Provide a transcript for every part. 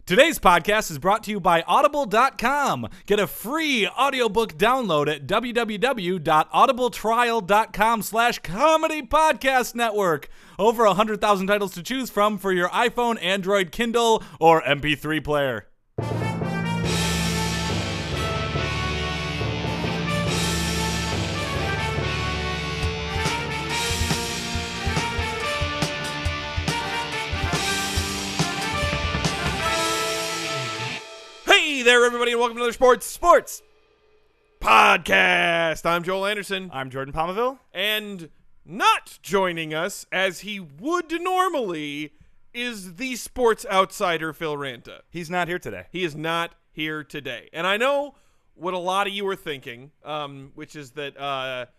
Today's podcast is brought to you by Audible.com. Get a free audiobook download at www.audibletrial.com/comedy podcast network. Over 100,000 titles to choose from for your iPhone, Android, Kindle, or MP3 player. Hey there, everybody, and welcome to another Sports Podcast. I'm Joel Anderson. I'm Jordan Pomaville. And not joining us, as he would normally, is the sports outsider, Phil Ranta. He's not here today. He is not here today. And I know what a lot of you are thinking, which is that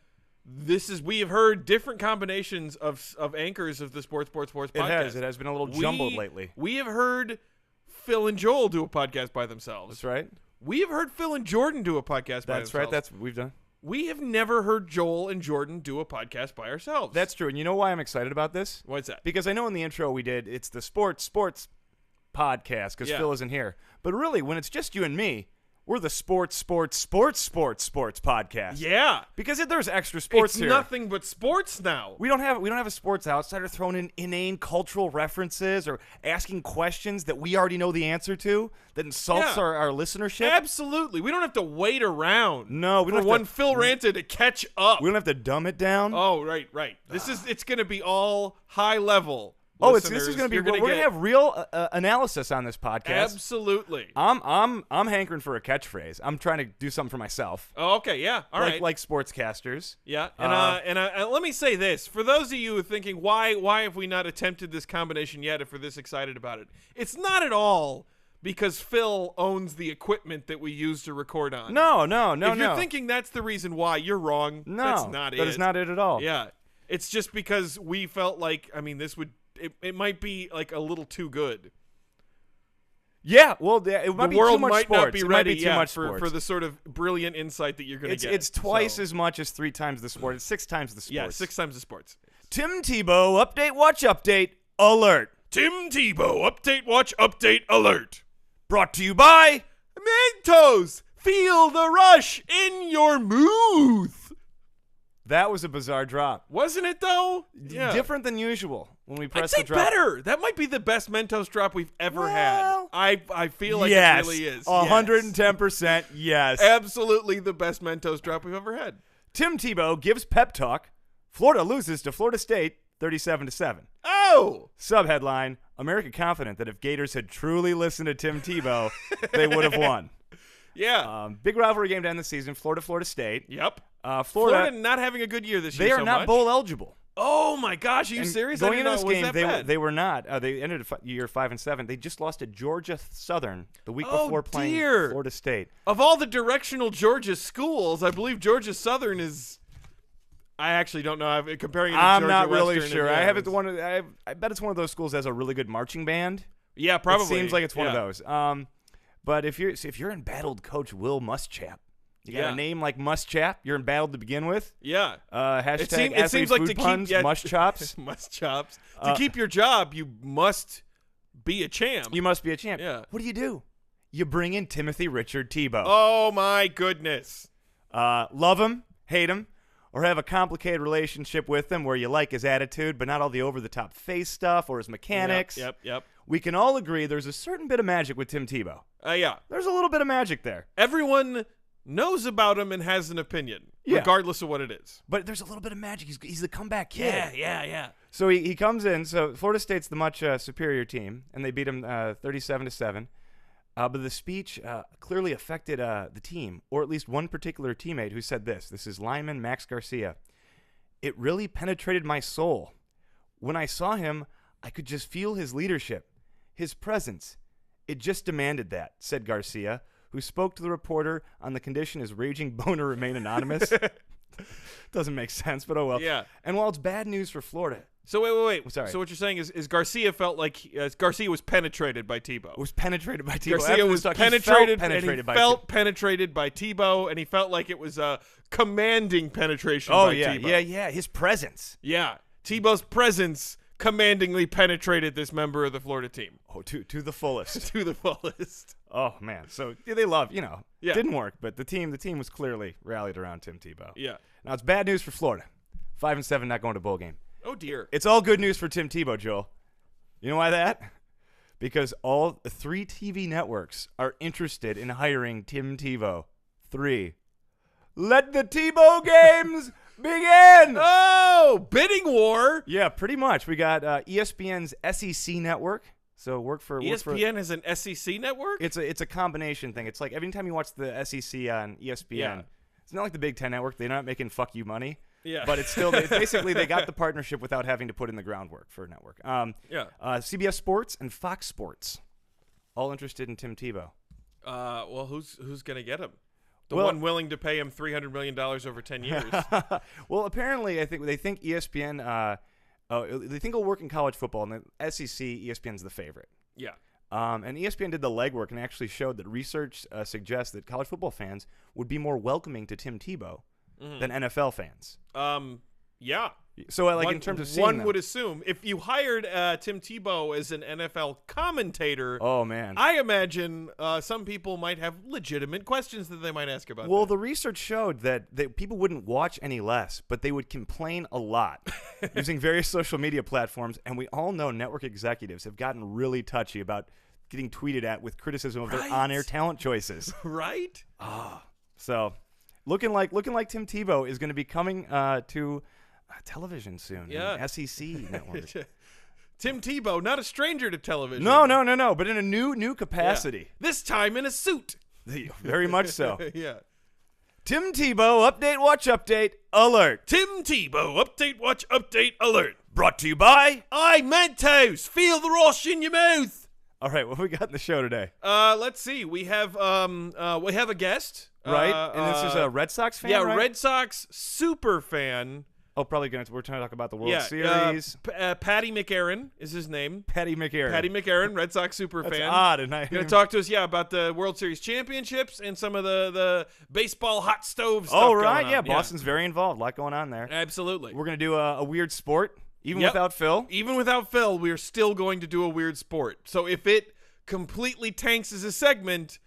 we have heard different combinations of anchors of the Sports Podcast. It has been a little jumbled lately. We have heard Phil and Joel do a podcast by themselves. That's right. We have heard Phil and Jordan do a podcast by themselves. That's right. That's what we've done. We have never heard Joel and Jordan do a podcast by ourselves. That's true. And you know why I'm excited about this? What's that? Because I know in the intro we did, it's the sports podcast because Phil isn't here. But really, when it's just you and me, we're the sports podcast. Yeah. Because there's extra sports here. It's nothing but sports now. We don't have a sports outsider throwing in inane cultural references or asking questions that we already know the answer to that insults our listenership. Absolutely. We don't have to wait around. No, we don't for Phil Ranta to catch up. We don't have to dumb it down. Oh, right. It's going to be all high level. Oh, this is going to be. We're going to have real analysis on this podcast. Absolutely. I'm hankering for a catchphrase. I'm trying to do something for myself. Oh, okay, yeah, all right. Like sportscasters. Yeah, and let me say this for those of you who are thinking, why have we not attempted this combination yet? If we're this excited about it, it's not at all because Phil owns the equipment that we use to record on. No. If you're thinking that's the reason why, you're wrong. No, that's not it. That is not it at all. Yeah, it's just because we felt like, this would. It might be like a little too good. Yeah, well, it might be too much sports. The world might not be ready for the sort of brilliant insight that you're going to get. It's twice as much as 3 times the sport. It's 6 times the sports. Yeah, 6 times the sports. Tim Tebow, update, watch, update, alert. Tim Tebow, update, watch, update, alert. Brought to you by Mentos. Feel the rush in your mouth. That was a bizarre drop. Wasn't it, though? Yeah. Different than usual when we press the drop. Better. That might be the best Mentos drop we've ever had. I feel like it really is. 110% yes. Absolutely the best Mentos drop we've ever had. Tim Tebow gives pep talk. Florida loses to Florida State 37-7. Oh! Subheadline, America confident that if Gators had truly listened to Tim Tebow, they would have won. Yeah. Big rivalry game to end the season, Florida State. Yep. Florida not having a good year this year. They are not bowl eligible. Oh my gosh, are you serious? Going into this game, they were not. They ended year 5-7. They just lost to Georgia Southern the week before playing Florida State. Of all the directional Georgia schools, I believe Georgia Southern is. I actually don't know. Comparing it to I'm Georgia not really Western sure. I bet it's one of those schools that has a really good marching band. Yeah, probably. It seems like it's one of those. But if you're embattled Coach Will Muschamp, you got a name like Muschamp, you're embattled to begin with. Yeah. Hashtag it seems like food puns, mush chops. Mush chops. To keep your job, you must be a champ. You must be a champ. Yeah. What do? You bring in Timothy Richard Tebow. Oh, my goodness. Love him, hate him, or have a complicated relationship with him where you like his attitude but not all the over-the-top face stuff or his mechanics. Yep. We can all agree there's a certain bit of magic with Tim Tebow. Yeah. There's a little bit of magic there. Everyone knows about him and has an opinion, regardless of what it is. But there's a little bit of magic. He's the comeback kid. Yeah. So he comes in. So Florida State's the much superior team, and they beat him 37-7. But the speech clearly affected the team, or at least one particular teammate who said this. This is lineman Max Garcia. It really penetrated my soul. When I saw him, I could just feel his leadership, his presence. It just demanded that, said Garcia, who spoke to the reporter on the condition his raging boner remain anonymous. Doesn't make sense, but oh well. Yeah. And while it's bad news for Florida. So wait. Sorry. So what you're saying is Garcia felt like Garcia was penetrated by Tebow. Was penetrated by Tebow. Garcia was penetrated by Tebow, and he felt like it was a commanding penetration by Tebow. Yeah. His presence. Yeah. Tebow's presence commandingly penetrated this member of the Florida team. Oh, to the fullest. To the fullest. Oh man, so they love, Yeah. didn't work, but the team was clearly rallied around Tim Tebow. Yeah. Now it's bad news for Florida. 5-7, not going to bowl game. Oh dear. It's all good news for Tim Tebow, Joel. You know why that? Because all 3 TV networks are interested in hiring Tim Tebow. 3. Let the Tebow games begin! Oh, bidding war. Yeah, pretty much. We got ESPN's SEC network. So work for ESPN has an SEC network? It's a combination thing. It's like every time you watch the SEC on ESPN, it's not like the Big Ten network. They're not making fuck you money. Yeah. But it's still basically they got the partnership without having to put in the groundwork for a network. CBS Sports and Fox Sports, all interested in Tim Tebow. Well, who's gonna get him? The one willing to pay him $300 million over 10 years. Well, apparently, I think they think ESPN. They think it'll work in college football, and the SEC, ESPN's the favorite. Yeah. And ESPN did the legwork and actually showed that research suggests that college football fans would be more welcoming to Tim Tebow than NFL fans. Yeah. So, in terms of seeing one them, would assume if you hired Tim Tebow as an NFL commentator, oh man, I imagine some people might have legitimate questions that they might ask about. Well, that. the research showed that people wouldn't watch any less, but they would complain a lot using various social media platforms. And we all know network executives have gotten really touchy about getting tweeted at with criticism of their on-air talent choices. Right? So, looking like Tim Tebow is going to be coming to television soon. Yeah. SEC network. Tim Tebow, not a stranger to television. No, but in a new capacity. Yeah. This time in a suit. Very much so. Yeah. Tim Tebow, update, watch, update, alert. Tim Tebow, update, watch, update, alert. Brought to you by Mentos. Feel the rush in your mouth. All right, what we got in the show today? Let's see. We have a guest. Right? And this is a Red Sox fan, Yeah, right? Red Sox super fan. Oh, probably we're trying to talk about the World Series. Paddy McAaron is his name. Paddy McAaron. Paddy McAaron, Red Sox super That's fan. odd. And going to talk to us, about the World Series championships and some of the baseball hot stove stuff. Oh, right. going Yeah, on. Boston's very involved. A lot going on there. Absolutely. We're going to do a weird sport, even without Phil. Even without Phil, we're still going to do a weird sport. So if it completely tanks as a segment,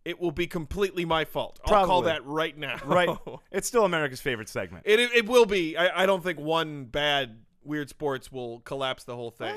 it will be completely my fault. I'll call that right now. Right. It's still America's favorite segment. It will be. I don't think one bad Weird Sports will collapse the whole thing.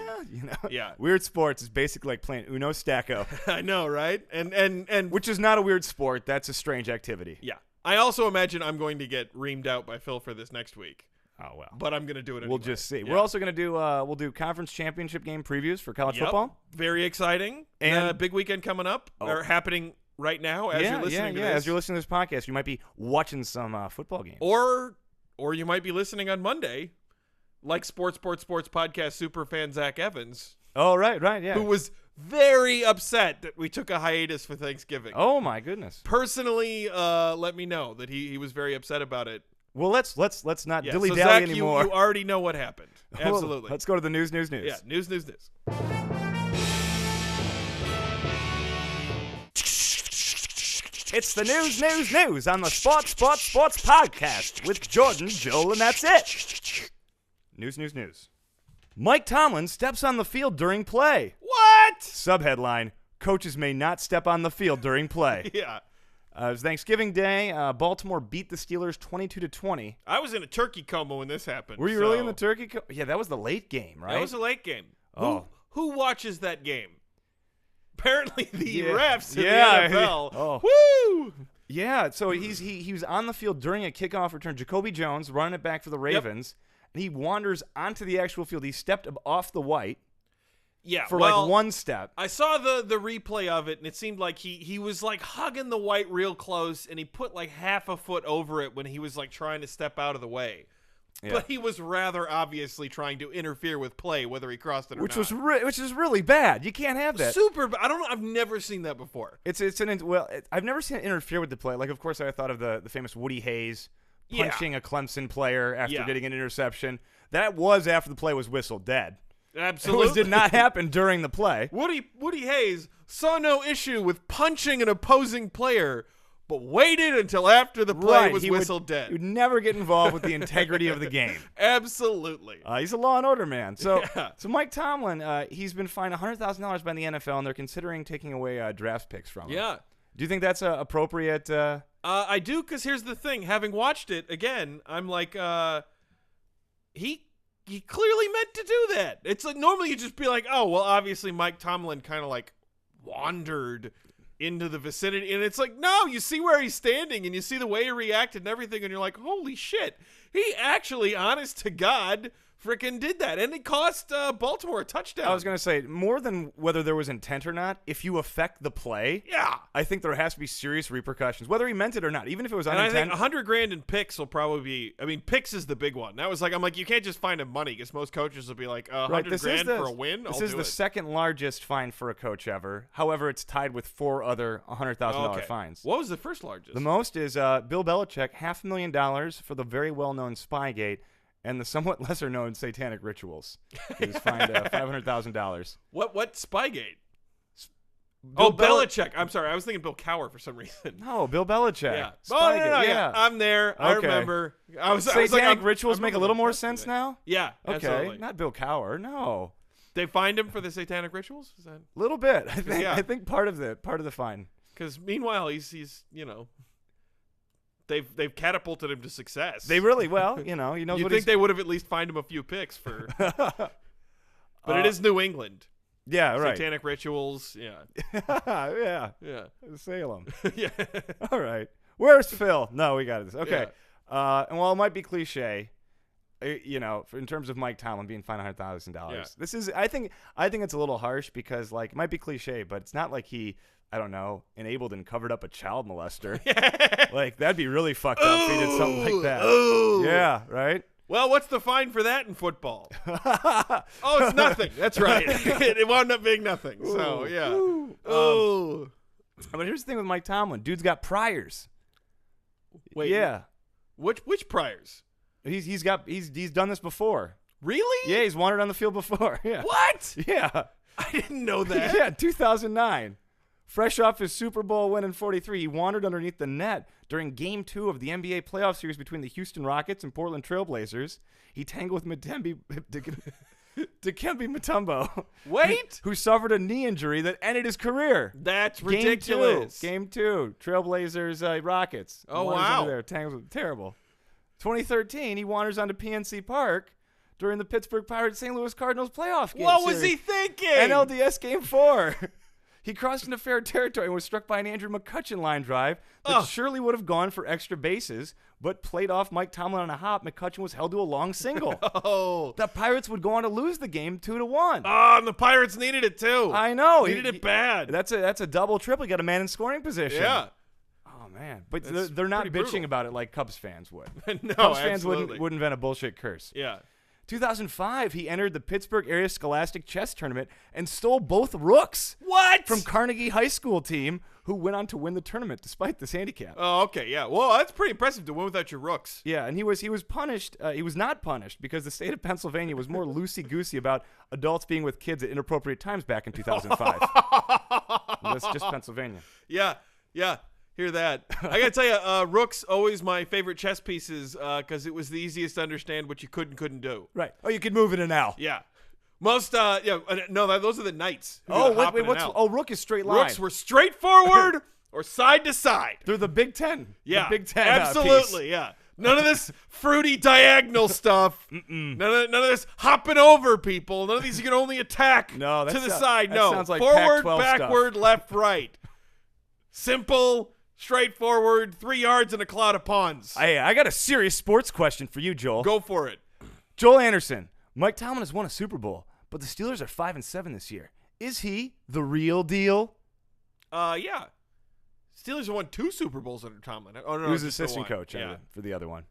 Yeah. Weird sports is basically like playing Uno Stacco. I know, right? And which is not a weird sport. That's a strange activity. Yeah. I also imagine I'm going to get reamed out by Phil for this next week. Oh, well. But I'm going to do it anyway. We'll just see. Yeah. We're also going to do we'll do conference championship game previews for college football. Very exciting. And big weekend coming up or happening right now as you're listening to this. As you're listening to this podcast, you might be watching some football games. Or you might be listening on Monday, like Sports Podcast superfan Zach Evans. Oh, right, yeah. Who was very upset that we took a hiatus for Thanksgiving. Oh, my goodness. Personally, let me know that he was very upset about it. Well, let's not dilly-dally Zach, anymore. You already know what happened. Absolutely. Let's go to the news. Yeah, news. It's the news on the Sports Podcast with Jordan, Joel, and that's it. News. Mike Tomlin steps on the field during play. What? Subheadline, coaches may not step on the field during play. Yeah. It was Thanksgiving Day. Baltimore beat the Steelers 22-20. I was in a turkey coma when this happened. Were you really in the turkey coma? Yeah, that was the late game, right? That was a late game. Oh. Who watches that game? Apparently the refs in the NFL. Oh. Woo! Yeah, so he was on the field during a kickoff return. Jacoby Jones running it back for the Ravens, and he wanders onto the actual field. He stepped off the white. Yeah, for like one step. I saw the replay of it, and it seemed like he was like hugging the white real close, and he put like half a foot over it when he was like trying to step out of the way. Yeah. But he was rather obviously trying to interfere with play, whether he crossed it or not. Which is really bad. You can't have that. Super bad. I don't know. I've never seen that before. I've never seen it interfere with the play. Like, of course, I thought of the famous Woody Hayes punching a Clemson player after getting an interception. That was after the play was whistled dead. Absolutely. It did not happen during the play. Woody Hayes saw no issue with punching an opposing player, but waited until after the play was whistled dead. He would never get involved with the integrity of the game. Absolutely. He's a law and order man. So, Yeah. so Mike Tomlin, he's been fined $100,000 by the NFL, and they're considering taking away draft picks from him. Yeah. Do you think that's appropriate? I do, because here's the thing. Having watched it again, I'm like, he clearly meant to do that. It's like normally you just be like, oh, well, obviously Mike Tomlin kind of like wandered into the vicinity, and it's like, no, you see where he's standing and you see the way he reacted and everything, and you're like, holy shit, he actually, honest to God, freaking did that, and it cost Baltimore a touchdown. I was going to say, more than whether there was intent or not, if you affect the play, yeah, I think there has to be serious repercussions, whether he meant it or not, even if it was and unintentional. I think $100,000 in picks will probably be, I mean, picks is the big one. That was like, I'm like, you can't just find him money, because most coaches will be like, $100,000 for a win? This is the second largest fine for a coach ever. However, it's tied with 4 other $100,000 fines. What was the first largest? The most is Bill Belichick, $500,000 for the very well-known Spygate, and the somewhat lesser-known satanic rituals. He was fined $500,000. What Spygate? Belichick. I'm sorry, I was thinking Bill Cowher for some reason. No, Bill Belichick. Yeah. Spygate. No, yeah. I'm there. I remember. Satanic rituals make a little more sense now? Yeah, okay. Absolutely. Not Bill Cowher. No. They fined him for the satanic rituals? Is that a little bit? I think. Yeah. I think part of the fine. Because meanwhile, he's they've catapulted him to success. They really you know you think they would have at least fined him a few picks for, but it is New England. Yeah, right. Satanic rituals. Yeah. yeah. Yeah. Salem. Yeah. All right. Where's Phil? No, we got this. Okay. Yeah. And while it might be cliche, in terms of Mike Tomlin being fined $100,000, this is I think it's a little harsh because like it might be cliche, but it's not like he, I don't know, enabled and covered up a child molester. Like that'd be really fucked up if he did something like that. Ooh. Yeah, right? Well, what's the fine for that in football? Oh, it's nothing. That's right. It wound up being nothing. So, yeah. Oh. But here's the thing with Mike Tomlin. Dude's got priors. Wait. Yeah. Which priors? He's done this before. Really? Yeah, he's wandered on the field before. Yeah. What? Yeah. I didn't know that. Yeah, 2009. Fresh off his Super Bowl win in 43, he wandered underneath the net during Game 2 of the NBA playoff series between the Houston Rockets and Portland Trailblazers. He tangled with Dikembe Mutombo. Wait! Who suffered a knee injury that ended his career. That's ridiculous. Game 2. Trailblazers, Rockets. Oh, wow. There. Tangled, terrible. 2013, he wanders onto PNC Park during the Pittsburgh Pirates St. Louis Cardinals playoff game. What was he thinking? NLDS Game 4. He crossed into fair territory and was struck by an Andrew McCutchen line drive that surely would have gone for extra bases, but played off Mike Tomlin on a hop. McCutchen was held to a long single. Oh. The Pirates would go on to lose the game 2-1. Oh, and the Pirates needed it too. I know. Needed it bad. That's a double triple. You got a man in scoring position. Yeah. Oh, man. But they're not bitching brutal about it like Cubs fans would. No, Cubs fans absolutely. wouldn't invent a bullshit curse. Yeah. 2005, he entered the Pittsburgh area Scholastic Chess Tournament and stole both rooks. What? From Carnegie High School team, who went on to win the tournament despite this handicap. Oh, okay, yeah. Well, that's pretty impressive to win without your rooks. Yeah, and he was punished. He was not punished because the state of Pennsylvania was more loosey-goosey about adults being with kids at inappropriate times back in 2005. That's just Pennsylvania. Yeah. Hear that. I got to tell you, rooks, always my favorite chess pieces because it was the easiest to understand what you couldn't do. Right. Oh, you could move in and out. Yeah. Most, those are the knights. Rook is straight line. Rooks were straightforward or side to side. They're the Big Ten. Yeah. The Big Ten. Absolutely, Piece. yeah. None of this fruity diagonal stuff. None of this hopping over people. None of these you can only attack to the side. That No. sounds like Forward, Pac-12 backward, stuff. left, right. Simple, straightforward, 3 yards and a cloud of pawns. Hey, I got a serious sports question for you, Joel. Go for it. Joel Anderson. Mike Tomlin has won a Super Bowl, but the Steelers are 5-7 this year. Is he the real deal? Yeah. Steelers have won 2 Super Bowls under Tomlin. Oh, no, He was just assistant the one. coach Yeah. for the other one.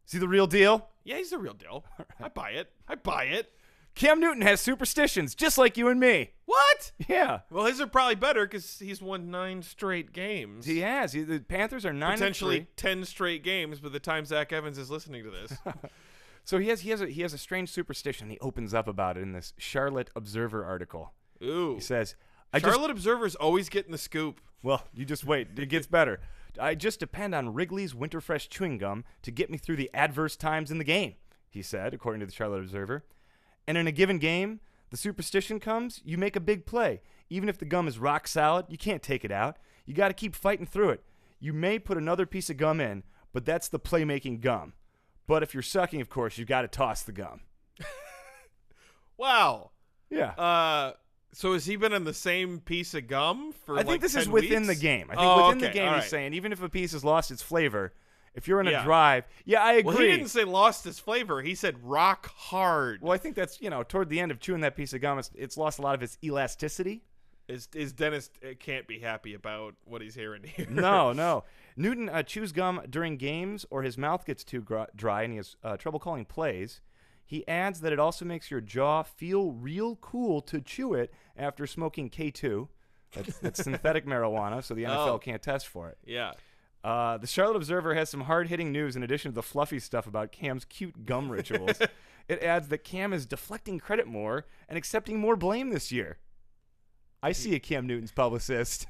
Is he the real deal? Yeah, he's the real deal. I buy it. Cam Newton has superstitions, just like you and me. What? Yeah. Well, his are probably better because he's won 9 straight games. He has. The Panthers are 9-3. Potentially 10 straight games by the time Zach Evans is listening to this. So he has a strange superstition. He opens up about it in this Charlotte Observer article. Ooh. He says, Charlotte Observer's always getting the scoop. Well, you just wait. It gets better. I just depend on Wrigley's Winterfresh chewing gum to get me through the adverse times in the game, he said, according to the Charlotte Observer. And in a given game, the superstition comes, you make a big play. Even if the gum is rock solid, you can't take it out. You got to keep fighting through it. You may put another piece of gum in, but that's the playmaking gum. But if you're sucking, of course, you got to toss the gum. Wow. Yeah. So has he been on the same piece of gum for I think this is within the game. I think within the game he's saying, even if a piece has lost its flavor, if you're in a drive, I agree. Well, he didn't say lost its flavor. He said rock hard. Well, I think that's, toward the end of chewing that piece of gum, it's lost a lot of its elasticity. Is Dennis can't be happy about what he's hearing here. No. Newton chews gum during games or his mouth gets too dry and he has trouble calling plays. He adds that it also makes your jaw feel real cool to chew it after smoking K2. That's synthetic marijuana, so the NFL can't test for it. Yeah. The Charlotte Observer has some hard-hitting news in addition to the fluffy stuff about Cam's cute gum rituals. It adds that Cam is deflecting credit more and accepting more blame this year. I see a Cam Newton's publicist.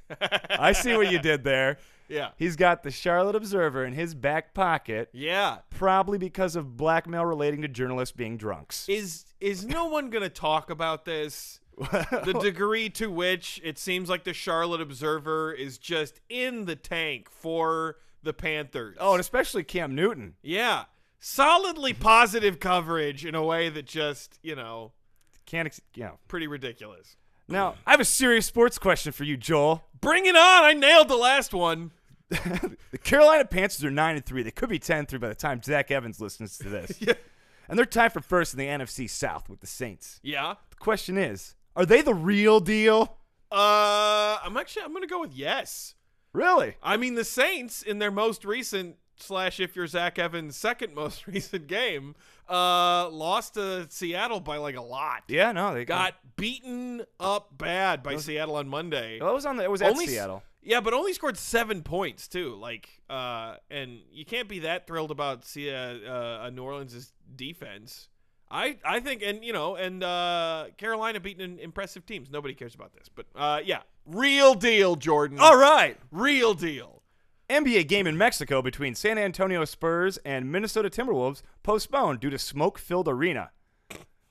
I see what you did there. Yeah. He's got the Charlotte Observer in his back pocket. Yeah. Probably because of blackmail relating to journalists being drunks. Is no one going to talk about this? The degree to which it seems like the Charlotte Observer is just in the tank for the Panthers. Oh, and especially Cam Newton. Yeah. Solidly positive coverage in a way that just, pretty ridiculous. Now, I have a serious sports question for you, Joel. Bring it on. I nailed the last one. The Carolina Panthers are 9-3. They could be 10-3 by the time Zach Evans listens to this. Yeah. And they're tied for first in the NFC South with the Saints. Yeah. The question is, are they the real deal? I'm going to go with yes. Really? I mean, the Saints in their most recent / if you're Zach Evans' second most recent game, lost to Seattle by like a lot. Yeah, no, they got beaten up bad by Seattle on Monday. Well, it was at Seattle. Yeah, but only scored 7 points too. And you can't be that thrilled about New Orleans' defense. I think, and Carolina beating impressive teams. Nobody cares about this, but real deal, Jordan. All right, real deal. NBA game in Mexico between San Antonio Spurs and Minnesota Timberwolves postponed due to smoke-filled arena.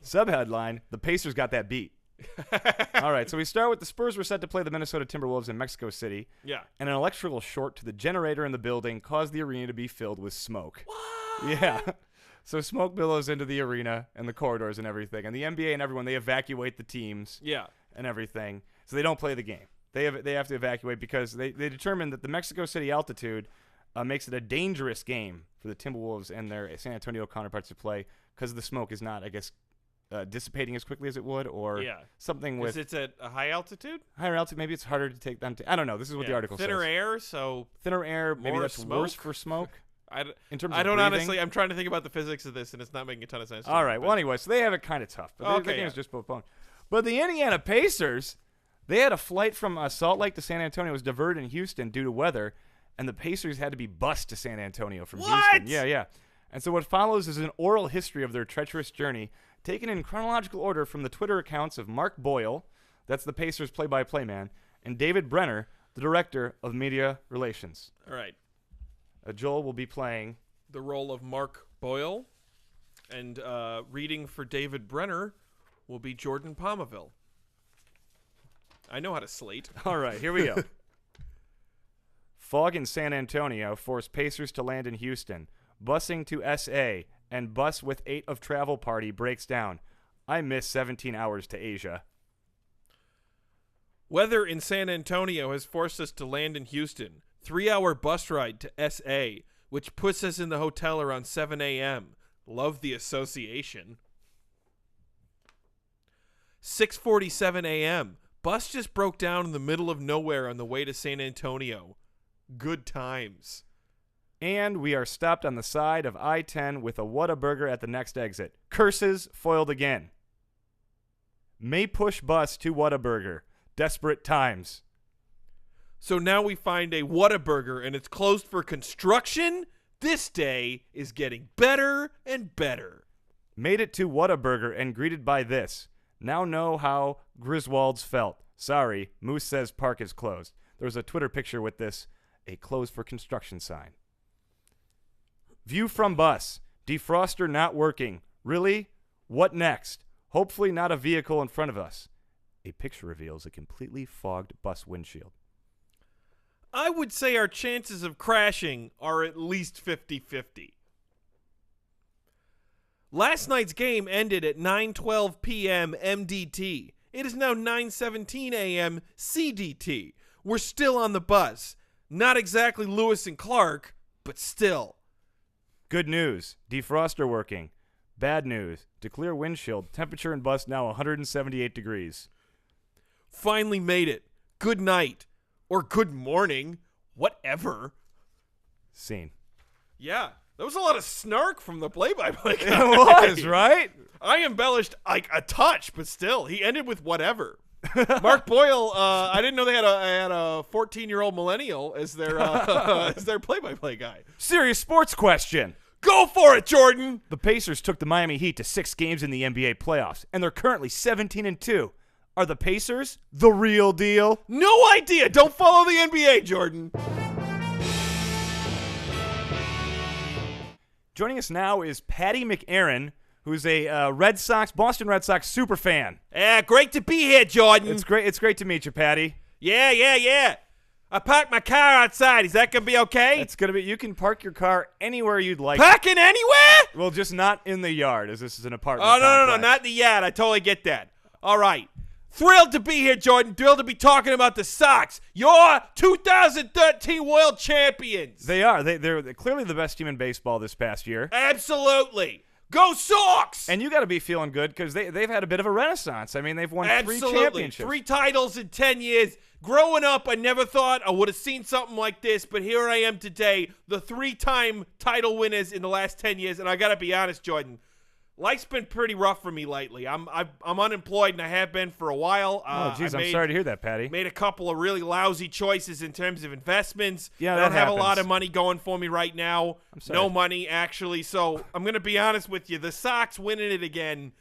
Subheadline, the Pacers got that beat. All right, so we start with the Spurs were set to play the Minnesota Timberwolves in Mexico City. Yeah. And an electrical short to the generator in the building caused the arena to be filled with smoke. What? Yeah. So smoke billows into the arena and the corridors and everything. And the NBA and everyone, they evacuate the teams and everything. So they don't play the game. They have to evacuate because they determined that the Mexico City altitude makes it a dangerous game for the Timberwolves and their San Antonio counterparts to play because the smoke is not, I guess, dissipating as quickly as it would or something with... Is it at a high altitude? Higher altitude, maybe it's harder to take them to... I don't know. This is what the article says. Thinner air, so... Thinner air, maybe that's smoke? worse for smoke. I don't honestly... I'm trying to think about the physics of this, and it's not making a ton of sense. All right. Well, anyway, so they have it kind of tough. But the game is just postponed. But the Indiana Pacers... They had a flight from Salt Lake to San Antonio. It was diverted in Houston due to weather, and the Pacers had to be bused to San Antonio from Houston. Yeah. And so what follows is an oral history of their treacherous journey, taken in chronological order from the Twitter accounts of Mark Boyle, that's the Pacers play-by-play man, and David Brenner, the director of media relations. All right. Joel will be playing the role of Mark Boyle, and reading for David Brenner will be Jordan Pomaville. I know how to slate. All right, here we go. Fog in San Antonio forced Pacers to land in Houston. Busing to SA and bus with 8 of travel party breaks down. I miss 17 hours to Asia. Weather in San Antonio has forced us to land in Houston. 3-hour bus ride to SA, which puts us in the hotel around 7 a.m. Love the association. 6:47 a.m. Bus just broke down in the middle of nowhere on the way to San Antonio. Good times. And we are stopped on the side of I-10 with a Whataburger at the next exit. Curses foiled again. May push bus to Whataburger. Desperate times. So now we find a Whataburger and it's closed for construction? This day is getting better and better. Made it to Whataburger and greeted by this. Now know how Griswold's felt. Sorry, Moose says park is closed. There was a Twitter picture with this, a closed for construction sign. View from bus. Defroster not working. Really? What next? Hopefully not a vehicle in front of us. A picture reveals a completely fogged bus windshield. I would say our chances of crashing are at least 50-50. Last night's game ended at 9:12 p.m. MDT. It is now 9:17 a.m. CDT. We're still on the bus. Not exactly Lewis and Clark, but still. Good news. Defroster working. Bad news. To clear windshield. Temperature in bus now 178 degrees. Finally made it. Good night. Or good morning. Whatever. Scene. Yeah. There was a lot of snark from the play-by-play guy. It was, right? I embellished like a touch, but still, he ended with whatever. Mark Boyle, I didn't know they had a 14-year-old millennial as their play-by-play guy. Serious sports question. Go for it, Jordan. The Pacers took the Miami Heat to 6 games in the NBA playoffs, and they're currently 17-2. Are the Pacers the real deal? No idea. Don't follow the NBA, Jordan. Joining us now is Paddy McAaron, who's a Boston Red Sox super fan. Yeah, great to be here, Jordan. It's great to meet you, Paddy. Yeah. I parked my car outside. Is that going to be okay? It's going to be. You can park your car anywhere you'd like. Parking anywhere? Well, just not in the yard, as this is an apartment No, not in the yard. I totally get that. All right. Thrilled to be here, Jordan. Thrilled to be talking about the Sox. Your 2013 World Champions. They are. They're clearly the best team in baseball this past year. Absolutely. Go Sox! And you got to be feeling good because they've had a bit of a renaissance. I mean, they've won 3 championships. 3 titles in 10 years. Growing up, I never thought I would have seen something like this, but here I am today, the 3-time title winners in the last 10 years. And I got to be honest, Jordan, life's been pretty rough for me lately. I'm unemployed, and I have been for a while. I'm sorry to hear that, Paddy. Made a couple of really lousy choices in terms of investments. Yeah, I don't have happens. a lot of money going for me right now. I'm sorry. No money, actually. So I'm going to be honest with you. The Sox winning it again.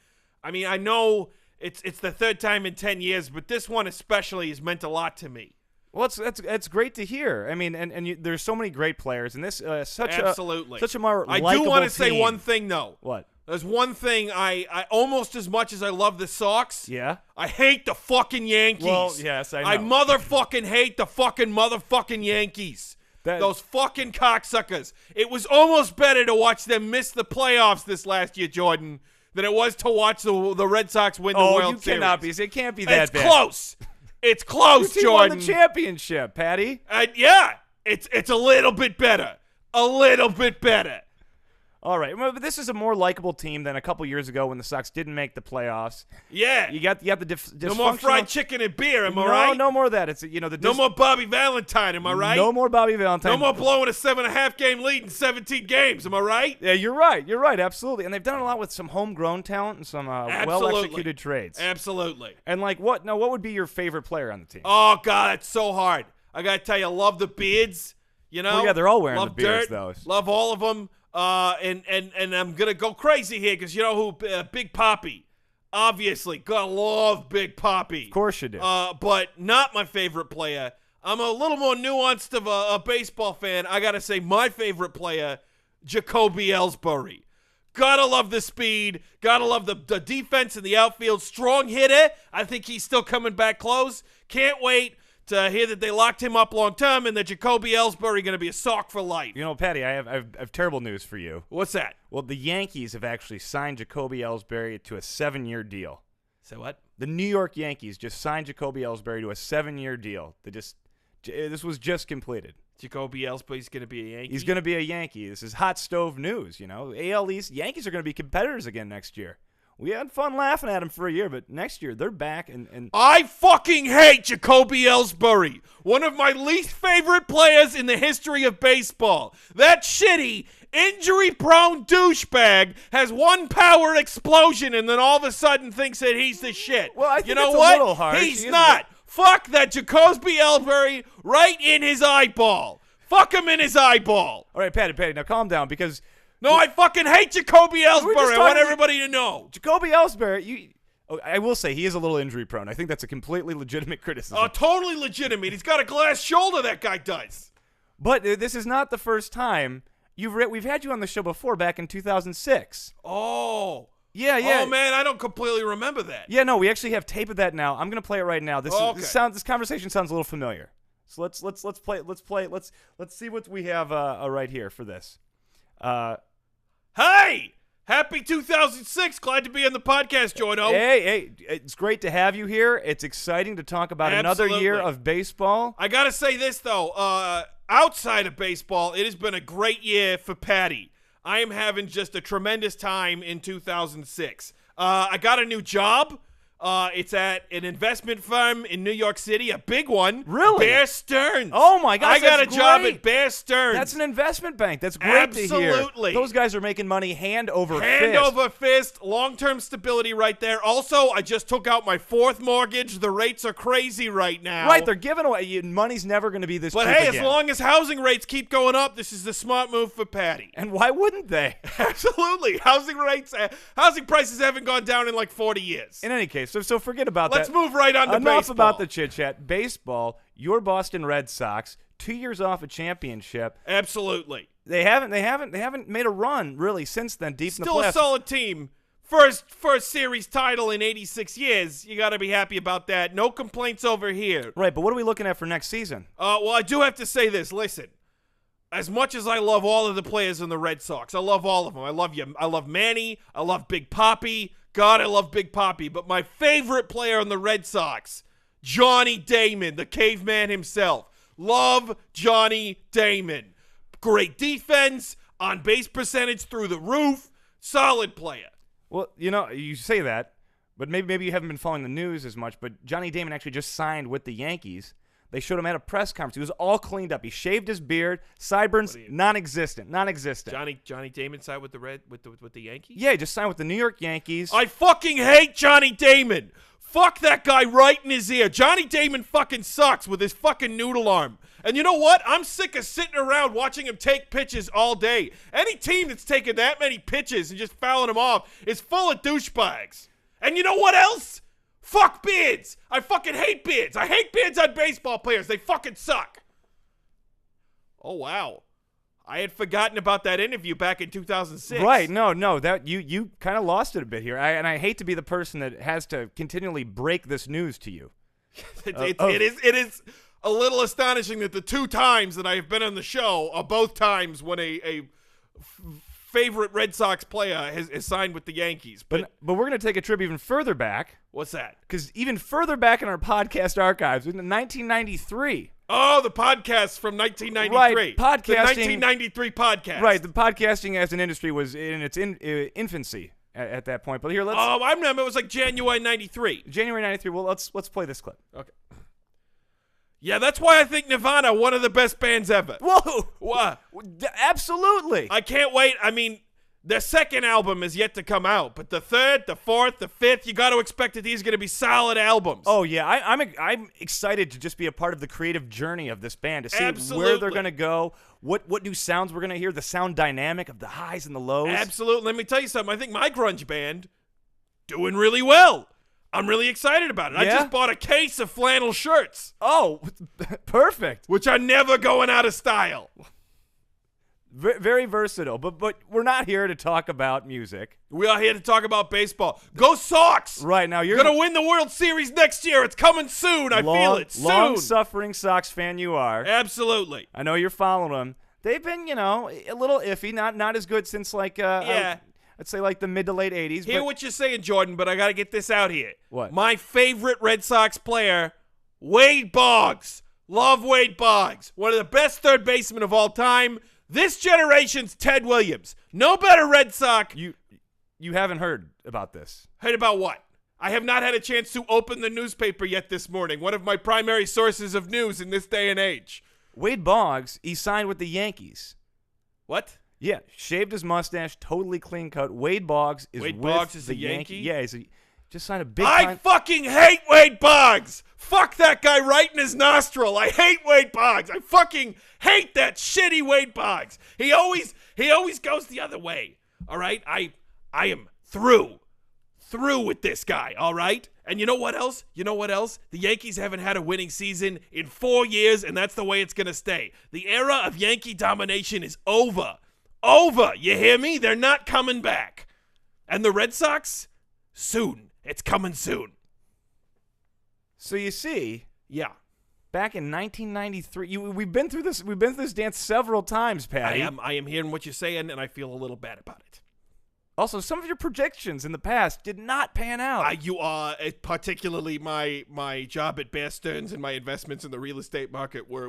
I mean, I know it's the 3rd time in 10 years, but this one especially has meant a lot to me. Well, that's great to hear. I mean, and there's so many great players, and this Absolutely. such a more I likable do want to say team. one thing, though. What? There's one thing I almost as much as I love the Sox. Yeah. I hate the fucking Yankees. Well, yes, I know. I motherfucking hate the fucking motherfucking Yankees. Those fucking cocksuckers. It was almost better to watch them miss the playoffs this last year, Jordan, than it was to watch the Red Sox win the World Series. Oh, you cannot be. It can't be that bad. It's close. It's close, Your team Jordan. won the championship, Paddy. Yeah. It's a little bit better. A little bit better. All right, well, but this is a more likable team than a couple years ago when the Sox didn't make the playoffs. Yeah. You got the dysfunctional. No more fried chicken and beer, am I right? No more of that. It's No more Bobby Valentine, am I right? No more Bobby Valentine. No more blowing a 7.5 game lead in 17 games, am I right? Yeah, you're right, absolutely. And they've done a lot with some homegrown talent and some well-executed trades. Absolutely. And what would be your favorite player on the team? Oh, God, that's so hard. I got to tell you, I love the beards, you know? Well, yeah, they're all wearing love the beards, dirt, though. Love all of them. And I'm going to go crazy here because you know who? Big Papi. Obviously, gotta love Big Papi. Of course you do. But not my favorite player. I'm a little more nuanced of a baseball fan. I got to say my favorite player, Jacoby Ellsbury. Gotta love the speed. Gotta love the defense in the outfield. Strong hitter. I think he's still coming back close. Can't wait to hear that they locked him up long term and that Jacoby Ellsbury going to be a Sock for life. You know, Paddy, I have terrible news for you. What's that? Well, the Yankees have actually signed Jacoby Ellsbury to a 7-year deal. So what? The New York Yankees just signed Jacoby Ellsbury to a 7-year deal. This was just completed. Jacoby Ellsbury's going to be a Yankee? He's going to be a Yankee. This is hot stove news, you know. AL East, Yankees are going to be competitors again next year. We had fun laughing at him for a year, but next year they're back. And I fucking hate Jacoby Ellsbury, one of my least favorite players in the history of baseball. That shitty, injury-prone douchebag has one power explosion and then all of a sudden thinks that he's the shit. Well, I think you know it's what? a little harsh. He's not. Fuck that Jacoby Ellsbury right in his eyeball. Fuck him in his eyeball. All right, Paddy, now calm down because... No, I fucking hate Jacoby Ellsbury. I want everybody to know. Jacoby Ellsbury, Oh, I will say he is a little injury prone. I think that's a completely legitimate criticism. Totally legitimate. He's got a glass shoulder, that guy does. But this is not the first time. We've had you on the show before back in 2006. Oh. Yeah. Oh, man, I don't completely remember that. Yeah, no, we actually have tape of that now. I'm going to play it right now. This conversation sounds a little familiar. So let's play it. Let's see what we have right here for this. Hey! Happy 2006. Glad to be on the podcast, Jordo. Hey, it's great to have you here. It's exciting to talk about another year of baseball. I got to say this, though. Outside of baseball, it has been a great year for Paddy. I am having just a tremendous time in 2006. I got a new job. It's at an investment firm in New York City, a big one. Really? Bear Stearns. Oh, my gosh, I got a that's job great. at Bear Stearns. That's an investment bank. That's great to hear. Absolutely. Those guys are making money hand over fist. Hand over fist, long-term stability right there. Also, I just took out my 4th mortgage. The rates are crazy right now. Right, they're giving away. Money's never going to be this cheap But hey, again. as long as housing rates keep going up, this is the smart move for Paddy. And why wouldn't they? Absolutely. Housing prices haven't gone down in like 40 years. In any case, so forget about Let's that. move right on to Enough baseball. about the chit-chat. Baseball, your Boston Red Sox, 2 years off a championship. Absolutely. They haven't made a run really since then deep in the Still playoffs. a solid team. First series title in 86 years. You got to be happy about that. No complaints over here. Right, but what are we looking at for next season? Well, I do have to say this. Listen, as much as I love all of the players in the Red Sox, I love all of them. I love you. I love Manny. I love Big Papi. God, I love Big Papi. But my favorite player in the Red Sox, Johnny Damon, the caveman himself. Love Johnny Damon. Great defense, on-base percentage through the roof, solid player. Well, you say that, but maybe you haven't been following the news as much, but Johnny Damon actually just signed with the Yankees. They showed him at a press conference. He was all cleaned up. He shaved his beard, sideburns non-existent. Johnny Damon signed with the Yankees? Yeah, he just signed with the New York Yankees. I fucking hate Johnny Damon. Fuck that guy right in his ear. Johnny Damon fucking sucks with his fucking noodle arm. And you know what? I'm sick of sitting around watching him take pitches all day. Any team that's taking that many pitches and just fouling them off is full of douchebags. And you know what else? Fuck beards. I fucking hate beards. I hate beards on baseball players. They fucking suck. Oh, wow. I had forgotten about that interview back in 2006. Right, no, that you kind of lost it a bit here. And I hate to be the person that has to continually break this news to you. It is a little astonishing that the 2 times that I have been on the show are both times when a favorite Red Sox player has signed with the Yankees. But we're going to take a trip even further back. What's that? Because even further back in our podcast archives, in 1993. Oh, the podcast from 1993. Right, podcasting. The 1993 podcast. Right, the podcasting as an industry was in its infancy at that point. But here, let's. Oh, I remember. It was like January 93. January 93. Well, let's play this clip. Okay. Yeah, that's why I think Nirvana one of the best bands ever. Whoa! What? Absolutely. I can't wait. I mean, their second album is yet to come out, but the 3rd, the 4th, the 5th, you got to expect that these are going to be solid albums. Oh yeah, I'm excited to just be a part of the creative journey of this band to see where they're going to go, what new sounds we're going to hear, the sound dynamic of the highs and the lows. Absolutely. Let me tell you something. I think my grunge band doing really well. I'm really excited about it. Yeah? I just bought a case of flannel shirts. Oh, perfect. Which are never going out of style. Very versatile, but we're not here to talk about music. We are here to talk about baseball. Go Sox! Right, now you're going to win the World Series next year. It's coming soon. I feel it soon. Long-suffering Sox fan you are. Absolutely. I know you're following them. They've been, a little iffy, not as good since let's say like the mid to late 80s. Hear what you're saying, Jordan, but I got to get this out here. What? My favorite Red Sox player, Wade Boggs. Love Wade Boggs. One of the best third basemen of all time. This generation's Ted Williams. No better Red Sox. You haven't heard about this. Heard about what? I have not had a chance to open the newspaper yet this morning. One of my primary sources of news in this day and age. Wade Boggs, he signed with the Yankees. What? Yeah, shaved his mustache, totally clean cut. Wade Boggs is a the Yankee? Yeah, just signed a big I time. fucking hate Wade Boggs. Fuck that guy right in his nostril. I hate Wade Boggs. I fucking hate that shitty Wade Boggs. He always goes the other way. All right? I am through through with this guy, all right? And you know what else? The Yankees haven't had a winning season in 4 years, and that's the way it's going to stay. The era of Yankee domination is over. Over. You hear me? They're not coming back. And the Red Sox? Soon. It's coming soon. So you see, Yeah. back in 1993, we've been through this. We've been through this dance several times, Paddy. I am hearing what you're saying, and I feel a little bad about it. Also, some of your projections in the past did not pan out. You are particularly my job at Bear Stearns and my investments in the real estate market were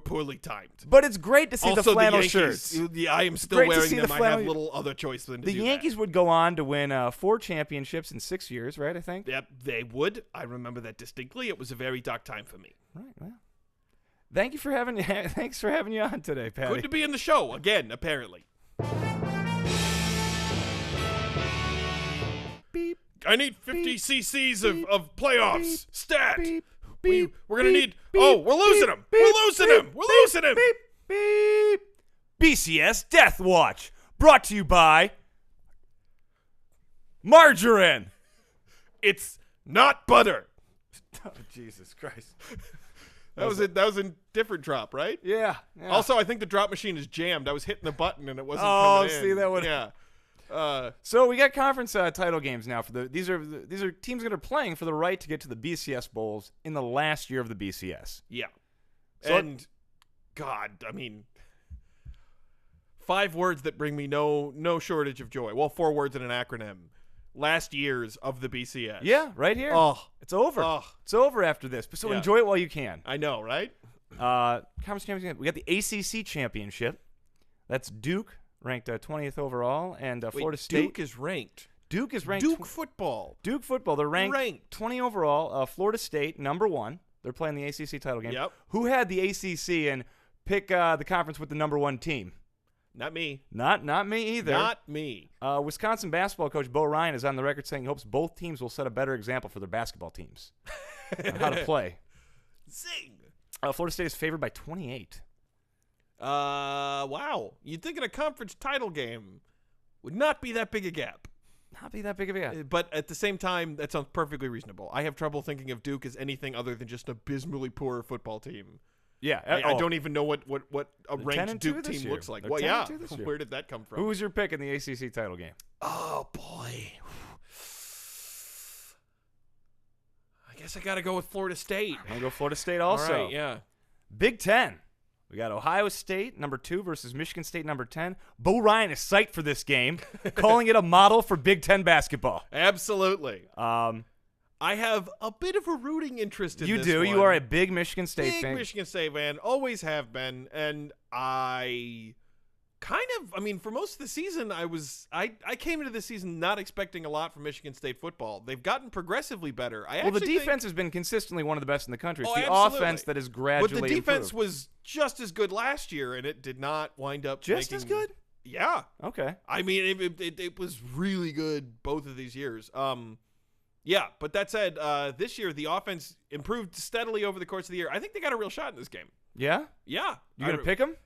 poorly timed. But it's great to see Also, the flannel Yankees, shirts. Yeah, I am still Great to wearing see the them. I flannel- have little other choice than to The do Yankees would go on to win 4 championships in 6 years, right? I think. that. Yep, they would. I remember that distinctly. It was a very dark time for me. Right. Well, thank you for having thanks for having you on today, Paddy. Good to be in the show again. Apparently. Beep. I need 50 Beep, cc's beep, of playoffs. beep, Stat. Beep, We're beep, going to beep, need. beep, Oh, we're losing beep, him. beep, We're losing beep, him. We're beep, losing him. Beep, beep. BCS Death Watch, brought to you by margarine. It's not butter. Oh, Jesus Christ. That was a different drop, right? Yeah. Also, I think the drop machine is jammed. I was hitting the button and it wasn't Oh, coming in. see, that would- Yeah. So we got conference title games now for these are teams that are playing for the right to get to the BCS bowls in the last year of the BCS. Yeah. So- And God, I mean, 5 words that bring me no shortage of joy. Well, 4 words in an acronym. Last years of the BCS. Yeah, right here. Oh, It's over. Oh. It's over after this. So Yeah. enjoy it while you can. I know, right? Conference championship. We got the ACC championship. That's Duke, ranked 20th overall, and Florida State. Duke is ranked. Duke is ranked. Duke football. Duke football. They're ranked, Ranked. 20 overall. Florida State, number 1. They're playing the ACC title game. Yep. Who had the ACC and pick the conference with the number 1 team? Not me. Not me either. Not me. Wisconsin basketball coach Bo Ryan is on the record saying he hopes both teams will set a better example for their basketball teams on how to play. Zing. Florida State is favored by 28. Wow. You'd think in a conference title game would not be that big a gap. Not be that big of a gap. But at the same time, that sounds perfectly reasonable. I have trouble thinking of Duke as anything other than just an abysmally poor football team. Yeah. I don't even know what a ranked 10-2 Duke this team year. looks like. They're Well, yeah. 10-2 this year. Where did that come from? Who was your pick in the ACC title game? Oh, boy. I guess I got to go with Florida State. I'm going to go Florida State also. All right, yeah. Big Ten. We got Ohio State, number 2, versus Michigan State, number 10. Bo Ryan is psyched for this game, calling it a model for Big Ten basketball. Absolutely. I have a bit of a rooting interest in You this do. one. You are a big Michigan State Big fan. Michigan State fan. Always have been. And I kind of, I mean, for most of the season, I came into the season not expecting a lot from Michigan State football. They've gotten progressively better. Well, the defense has been consistently one of the best in the country. It's the absolutely. offense that is gradually But the defense improved. was just as good last year, and it did not wind up Just as good? Yeah. Okay. I mean, it was really good both of these years. Yeah, but that said, this year the offense improved steadily over the course of the year. I think they got a real shot in this game. Yeah? Yeah. You going to pick them?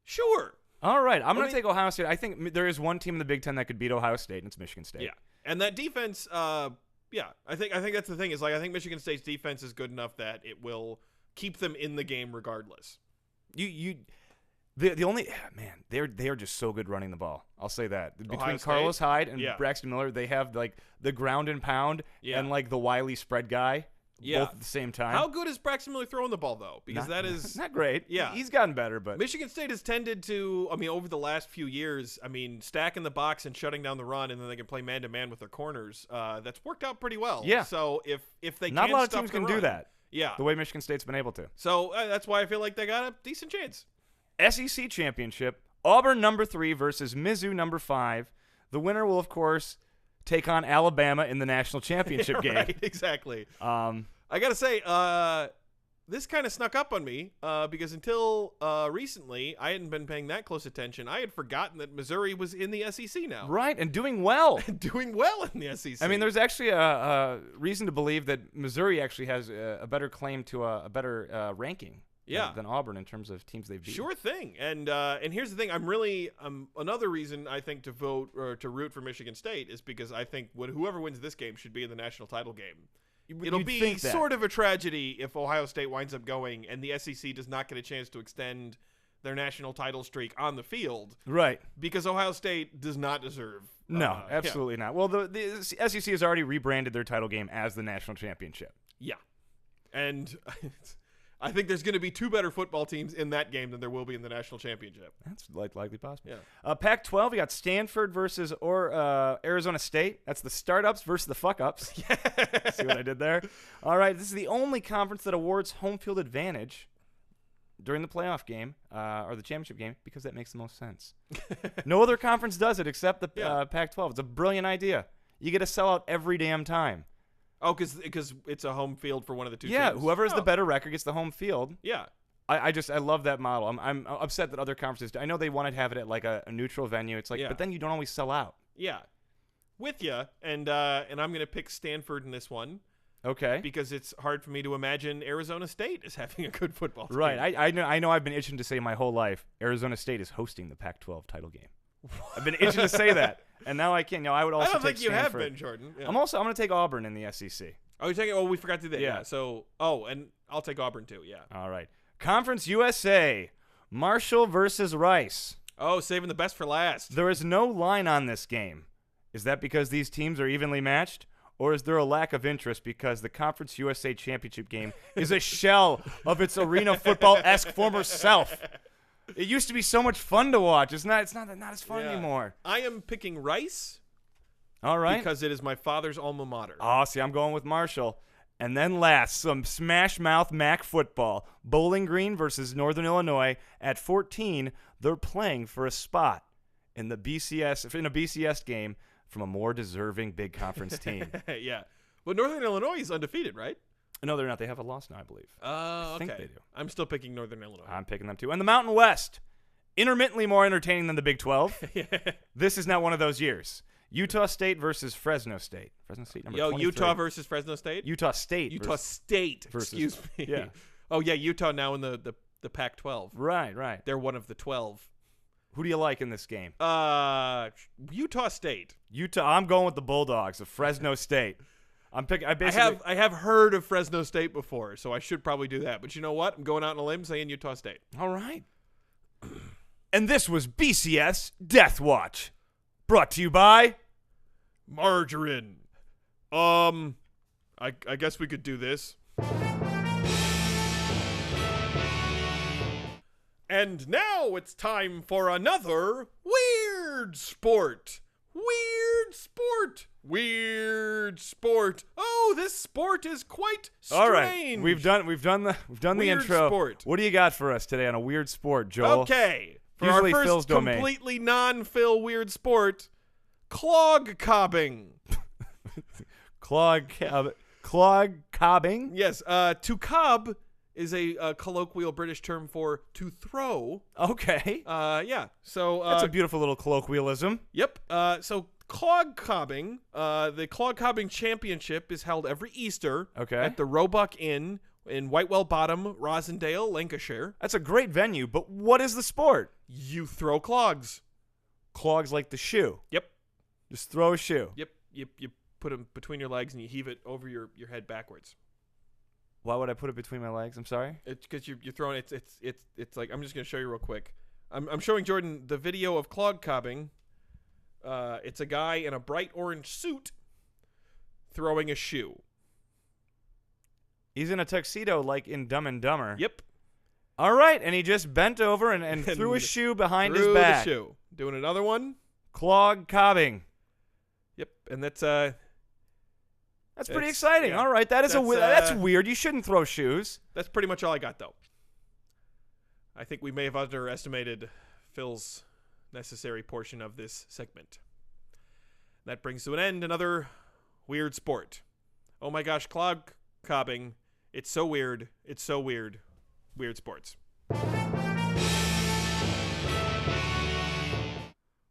Sure. All right. I'm going to take Ohio State. I think there is one team in the Big Ten that could beat Ohio State, and it's Michigan State. Yeah. And that defense, yeah, I think that's the thing is, like, I think Michigan State's defense is good enough that it will keep them in the game regardless. The only they are just so good running the ball. I'll say that. Between Ohio State? Carlos Hyde and Yeah. Braxton Miller, they have like the ground and pound Yeah. and like the wily spread guy both at the same time. How good is Braxton Miller throwing the ball though? Because that is not great. Yeah. He's gotten better, but Michigan State has tended to, I mean, over the last few years, I mean, stacking the box and shutting down the run, and then they can play man-to-man with their corners. That's worked out pretty well. Yeah. So if they not can a lot of stop teams the can do run- that. Yeah. The way Michigan State's been able to. So that's why I feel like they got a decent chance. SEC championship, Auburn number 3 versus Mizzou number 5. The winner will, of course, take on Alabama in the national championship game. Right, exactly. I got to say, this kind of snuck up on me because until recently, I hadn't been paying that close attention. I had forgotten that Missouri was in the SEC now. Right, and doing well. Doing well in the SEC. I mean, there's actually a reason to believe that Missouri actually has a better claim to a better ranking than Auburn in terms of teams they've beaten. Sure thing. And here's the thing. I'm really another reason I think to vote or to root for Michigan State is because I think whoever wins this game should be in the national title game. It'll be sort of a tragedy if Ohio State winds up going and the SEC does not get a chance to extend their national title streak on the field. Right. Because Ohio State does not deserve. No, absolutely not. Well, the SEC has already rebranded their title game as the national championship. Yeah. And I think there's going to be 2 better football teams in that game than there will be in the national championship. That's likely possible. Yeah. Pac-12, we got Stanford versus Arizona State. That's the startups versus the fuck-ups. Yeah. See what I did there? All right, this is the only conference that awards home field advantage during the playoff game or the championship game because that makes the most sense. No other conference does it except the Pac-12. It's a brilliant idea. You get to sell out every damn time. Oh, because it's a home field for one of the 2 teams? Yeah, whoever has the better record gets the home field. Yeah. I love that model. I'm upset that other conferences, I know they want to have it at like a neutral venue. It's like, but then you don't always sell out. Yeah. With you, and I'm going to pick Stanford in this one. Okay. Because it's hard for me to imagine Arizona State is having a good football team. Right. I know I've been itching to say my whole life, Arizona State is hosting the Pac-12 title game. I've been itching to say that, and now I can. I would also. I don't take think you Stanford. have been, Jordan. Yeah. I'm going to take Auburn in the SEC. Oh, you're taking? Oh, we forgot to do that. Yeah. So, and I'll take Auburn too. Yeah. All right. Conference USA, Marshall versus Rice. Oh, saving the best for last. There is no line on this game. Is that because these teams are evenly matched? Or is there a lack of interest because the Conference USA Championship game is a shell of its arena football-esque former self? It used to be so much fun to watch. It's not as fun anymore. I am picking Rice. All right. Because it is my father's alma mater. Oh, see, I'm going with Marshall. And then last, some smash mouth MAC football. Bowling Green versus Northern Illinois. At 14, they're playing for a spot in a BCS game from a more deserving big conference team. Yeah. But Northern Illinois is undefeated, right? No, they're not. They have a loss now, I believe. I think they do. I'm still picking Northern Illinois. I'm picking them too. And the Mountain West, intermittently more entertaining than the Big 12. This is not one of those years. Utah State versus Fresno State. Fresno State number 23. Utah versus Fresno State? Utah State. Excuse me. Yeah. Oh, yeah, Utah now in the Pac-12. Right. They're one of the 12. Who do you like in this game? Utah State. I'm going with the Bulldogs of Fresno State. I have heard of Fresno State before, so I should probably do that. But you know what? I'm going out on a limb saying Utah State. All right. And this was BCS Death Watch, brought to you by Margarine. I guess we could do this. And now it's time for another weird sport. Weird sport. Oh, this sport is quite strange. All right, we've done the intro. Sport. What do you got for us today on a weird sport, Joel? Okay, for Usually our Phil's first domain. completely non-Phil weird sport, clog cobbing. Clog cobbing. Yes, to cob is a colloquial British term for to throw. Okay. Yeah. So that's a beautiful little colloquialism. Yep. So clog cobbing, the clog cobbing championship is held every Easter. Okay. At the Roebuck Inn in Whitewell Bottom, Rosendale, Lancashire. That's a great venue, but what is the sport? You throw clogs. Clogs like the shoe. Yep. Just throw a shoe. Yep. You put them between your legs and you heave it over your head backwards. Why would I put it between my legs? I'm sorry. It's because you're throwing it's like I'm just gonna show you real quick. I'm showing Jordan the video of clog cobbing. It's a guy in a bright orange suit throwing a shoe. He's in a tuxedo like in Dumb and Dumber. Yep. All right, and he just bent over and threw a shoe behind his back. The shoe. Doing another one. Clog cobbing. Yep, and that's pretty exciting. Yeah. All right, that's weird. You shouldn't throw shoes. That's pretty much all I got, though. I think we may have underestimated Phil's necessary portion of this segment. That brings to an end another weird sport. Oh my gosh, clog cobbing. It's so weird. It's so weird. Weird sports.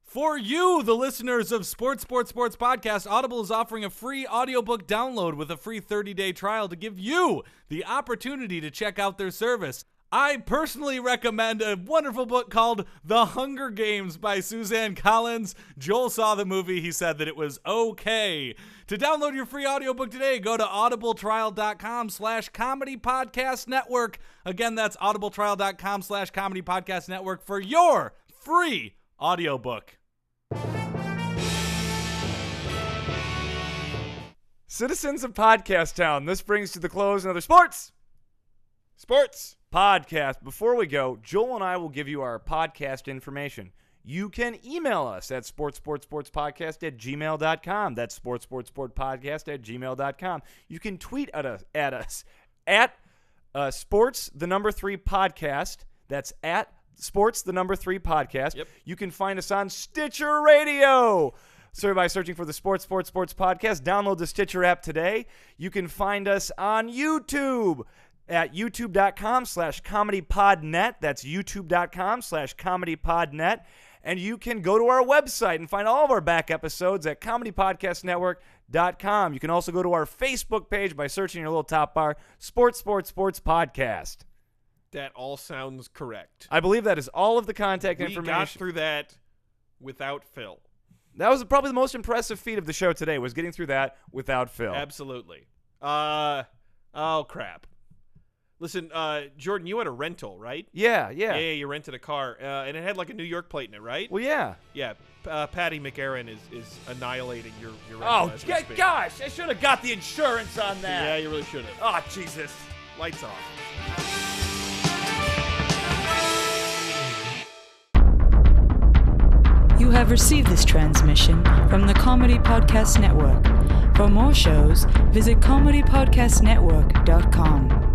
For you, the listeners of Sports Podcast, Audible is offering a free audiobook download with a free 30-day trial to give you the opportunity to check out their service. I personally recommend a wonderful book called The Hunger Games by Suzanne Collins. Joel saw the movie. He said that it was okay. To download your free audiobook today, go to audibletrial.com/comedy podcast network. Again, that's audibletrial.com/comedy podcast network for your free audiobook. Citizens of Podcast Town, this brings to the close another sports podcast. Before we go, Joel and I will give you our podcast information. You can email us at sportspodcast@gmail.com. That's sportspodcast@gmail.com. You can tweet at us at sports3podcast. That's at sports3podcast. Yep. You can find us on Stitcher Radio. So by searching for the Sports Podcast, download the Stitcher app today. You can find us on YouTube at youtube.com/comedypodnet. That's youtube.com/comedypodnet. And you can go to our website and find all of our back episodes at comedypodcastnetwork.com. You can also go to our Facebook page by searching your little top bar, Sports Podcast. That all sounds correct. I believe that is all of the contact We information. got through that without Phil. That was probably the most impressive feat of the show today, was getting through that without Phil. Absolutely. Oh, crap. Listen, Jordan, you had a rental, right? Yeah. Yeah, you rented a car, and it had like a New York plate in it, right? Well, yeah. Yeah, Paddy McAaron is annihilating your rental. Oh, as we speak. gosh, I should have got the insurance on that. Yeah, you really should have. Oh, Jesus. Lights off. You have received this transmission from the Comedy Podcast Network. For more shows, visit comedypodcastnetwork.com.